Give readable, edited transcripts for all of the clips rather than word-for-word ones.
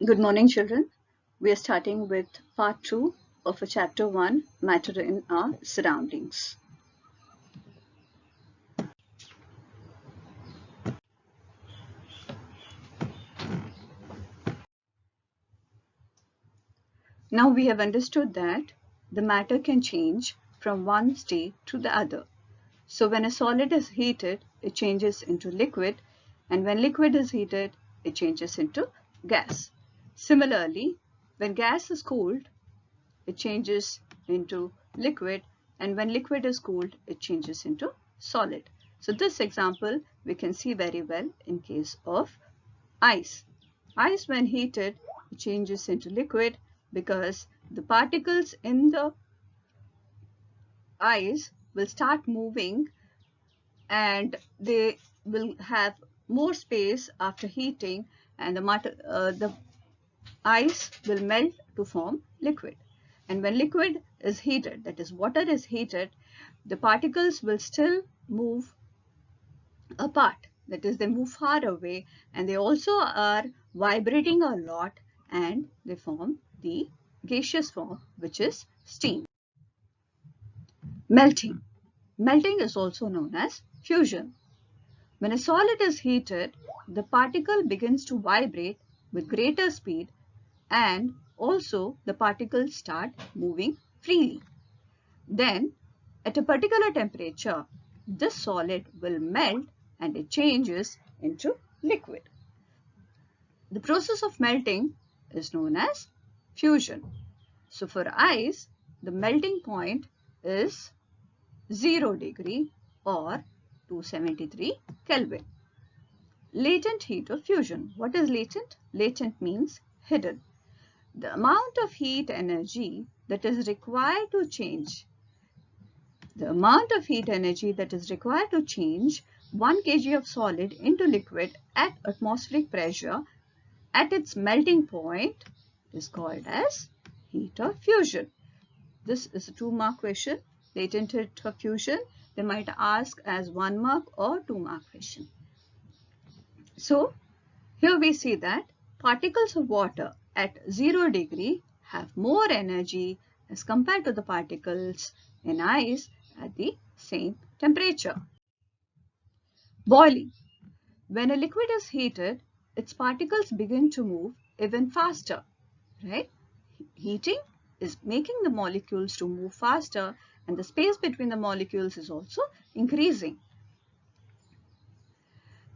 Good morning, children. We are starting with part 2 of a chapter 1, Matter in Our Surroundings. Now we have understood that the matter can change from one state to the other. So when a solid is heated, it changes into liquid, and when liquid is heated, it changes into gas. Similarly, when gas is cooled, it changes into liquid, and when liquid is cooled, it changes into solid. So this example we can see very well in case of ice. Ice, when heated, changes into liquid because the particles in the ice will start moving and they will have more space after heating, and the ice will melt to form liquid. And when liquid is heated, that is water is heated, the particles will still move apart. That is, they move far away, and they also are vibrating a lot, and they form the gaseous form, which is steam. Melting. Melting is also known as fusion. When a solid is heated, the particle begins to vibrate with greater speed, and also the particles start moving freely. Then, at a particular temperature, this solid will melt and it changes into liquid. The process of melting is known as fusion. So for ice, the melting point is 0 degree or 273 Kelvin. Latent heat of fusion. What is latent? Latent means hidden. The amount of heat energy that is required to change 1 kg of solid into liquid at atmospheric pressure at its melting point is called as heat of fusion. This is a 2-mark question. Latent heat of fusion, they might ask as 1 mark or 2 mark question. So here we see that particles of water at 0 degree have more energy as compared to the particles in ice at the same temperature. Boiling. When a liquid is heated, its particles begin to move even faster, right? Heating is making the molecules to move faster, and the space between the molecules is also increasing.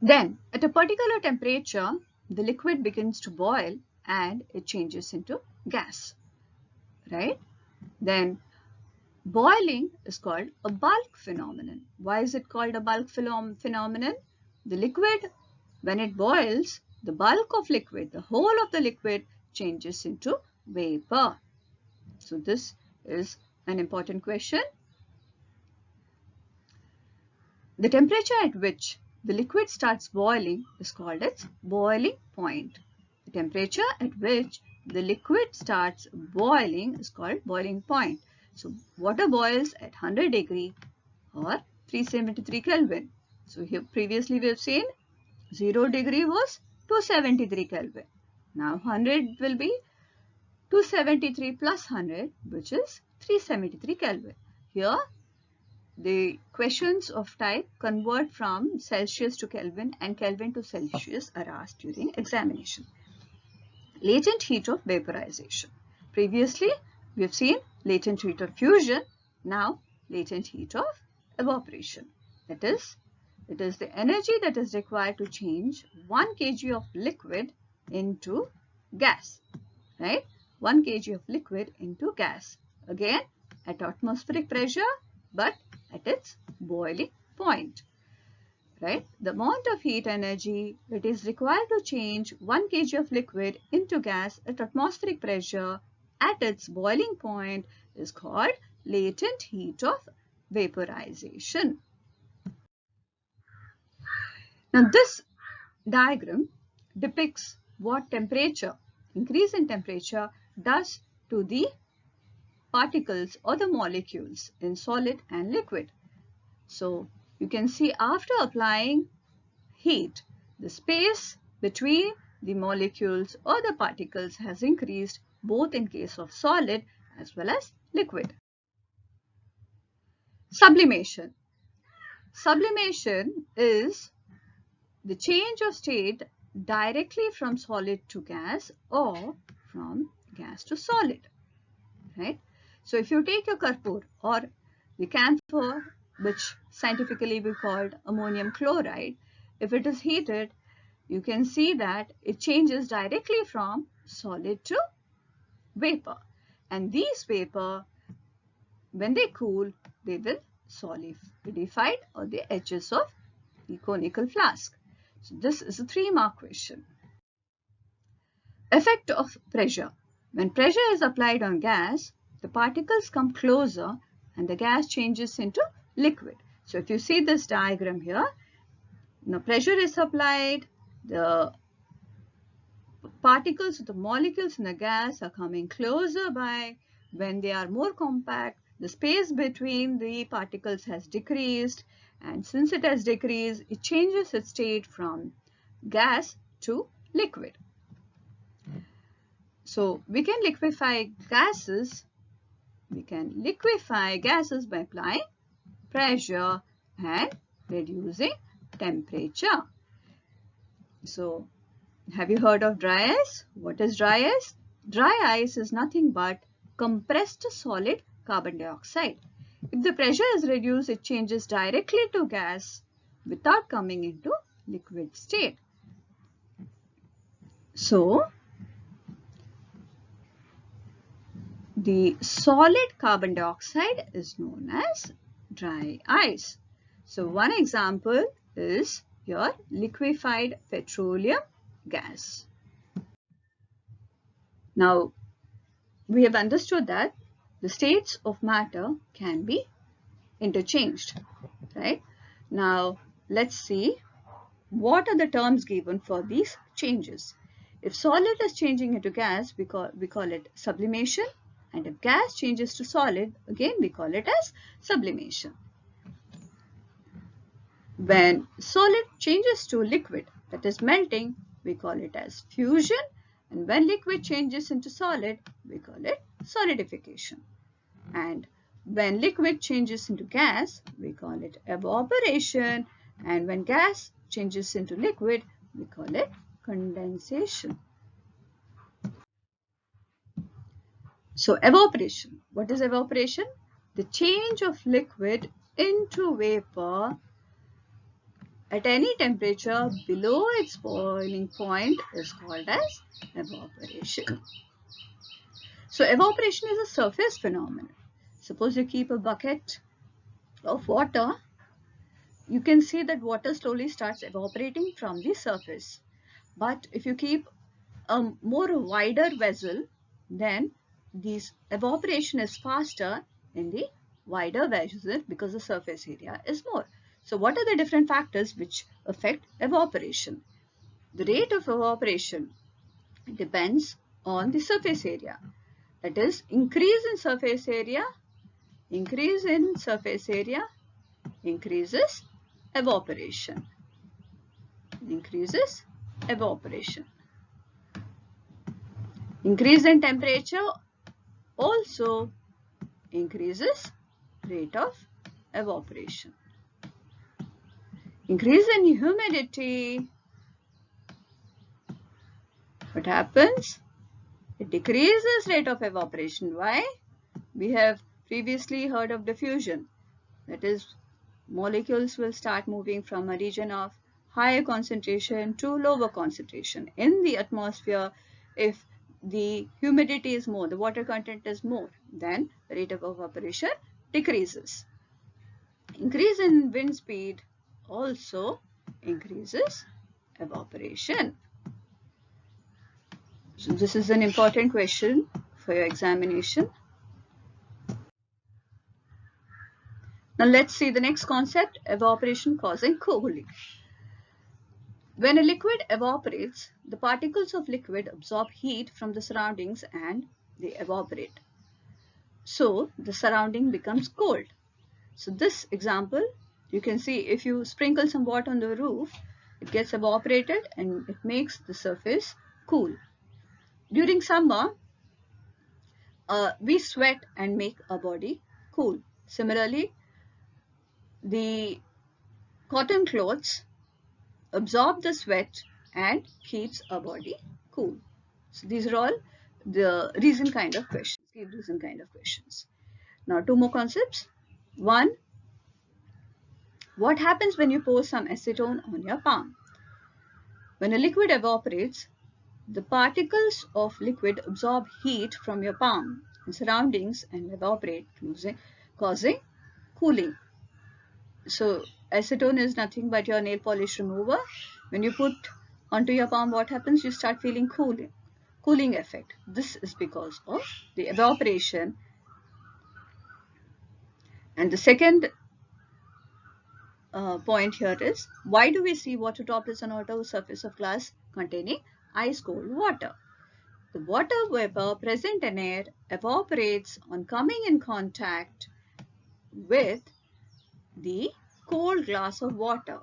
Then, at a particular temperature, the liquid begins to boil and it changes into gas, right? Then, boiling is called a bulk phenomenon. Why is it called a bulk phenomenon? The liquid, when it boils, the bulk of liquid, the whole of the liquid changes into vapor. So this is an important question. The temperature at which the liquid starts boiling is called its boiling point. The temperature at which the liquid starts boiling is called boiling point. So water boils at 100 degree or 373 Kelvin. So here previously we have seen 0 degree was 273 Kelvin. Now 100 will be 273 plus 100, which is 373 Kelvin. Here the questions of type convert from Celsius to Kelvin and Kelvin to Celsius are asked during examination. Latent heat of vaporization. Previously, we have seen latent heat of fusion. Now, latent heat of evaporation. That is, it is the energy that is required to change 1 kg of liquid into gas, right? 1 kg of liquid into gas. Again, at atmospheric pressure, but at its boiling point, right? The amount of heat energy that is required to change 1 kg of liquid into gas at atmospheric pressure at its boiling point is called latent heat of vaporization. Now this diagram depicts what temperature, increase in temperature, does to the particles or the molecules in solid and liquid. So you can see after applying heat, the space between the molecules or the particles has increased both in case of solid as well as liquid. Sublimation. Sublimation is the change of state directly from solid to gas or from gas to solid, right? So if you take a karpur or the camphor, which scientifically we called ammonium chloride, if it is heated, you can see that it changes directly from solid to vapor. And these vapor, when they cool, they will solidified on the edges of the conical flask. So this is a 3-mark question. Effect of pressure. When pressure is applied on gas, the particles come closer and the gas changes into liquid. So if you see this diagram here, now pressure is applied, the particles, the molecules in the gas are coming closer by. When they are more compact, the space between the particles has decreased, and since it has decreased, it changes its state from gas to liquid. So we can liquefy gases. We can liquefy gases by applying pressure and reducing temperature. So have you heard of dry ice? What is dry ice? Dry ice is nothing but compressed solid carbon dioxide. If the pressure is reduced, it changes directly to gas without coming into liquid state. So the solid carbon dioxide is known as dry ice. So one example is your liquefied petroleum gas. Now we have understood that the states of matter can be interchanged, right? Now let's see what are the terms given for these changes. If solid is changing into gas, we call it sublimation, and if gas changes to solid, again we call it as sublimation. When solid changes to liquid, that is melting, we call it as fusion, and when liquid changes into solid, we call it solidification. And when liquid changes into gas, we call it evaporation, and when gas changes into liquid, we call it condensation. So evaporation. What is evaporation? The change of liquid into vapor at any temperature below its boiling point is called as evaporation. So evaporation is a surface phenomenon. Suppose you keep a bucket of water, you can see that water slowly starts evaporating from the surface. But if you keep a more wider vessel, then this evaporation is faster in the wider vessel because the surface area is more. So what are the different factors which affect evaporation? The rate of evaporation depends on the surface area. That is, increase in surface area increases evaporation. Increases evaporation. Increase in temperature also increases rate of evaporation. Increase in humidity, what happens? It decreases rate of evaporation. Why? We have previously heard of diffusion. That is, molecules will start moving from a region of higher concentration to lower concentration. In the atmosphere, if the humidity is more, the water content is more, then the rate of evaporation decreases. Increase in wind speed also increases evaporation. So this is an important question for your examination. Now let's see the next concept, evaporation causing cooling. When a liquid evaporates, the particles of liquid absorb heat from the surroundings and they evaporate. So the surrounding becomes cold. So this example, you can see if you sprinkle some water on the roof, it gets evaporated and it makes the surface cool. During summer, we sweat and make our body cool. Similarly, the cotton clothes absorb the sweat and keeps our body cool. So these are all the reason kind of questions. Give reason kind of questions. Now two more concepts. One, what happens when you pour some acetone on your palm? When a liquid evaporates, the particles of liquid absorb heat from your palm and surroundings and evaporate, causing cooling. So acetone is nothing but your nail polish remover. When you put onto your palm, what happens? You start feeling cooling effect. This is because of the evaporation. And the second point here is, why do we see water droplets on outer surface of glass containing ice cold water? The water vapor present in air evaporates on coming in contact with the cold glass of water,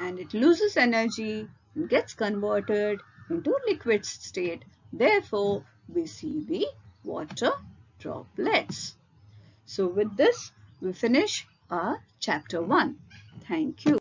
and it loses energy and gets converted into liquid state. Therefore, we see the water droplets. So with this, we finish our chapter 1. Thank you.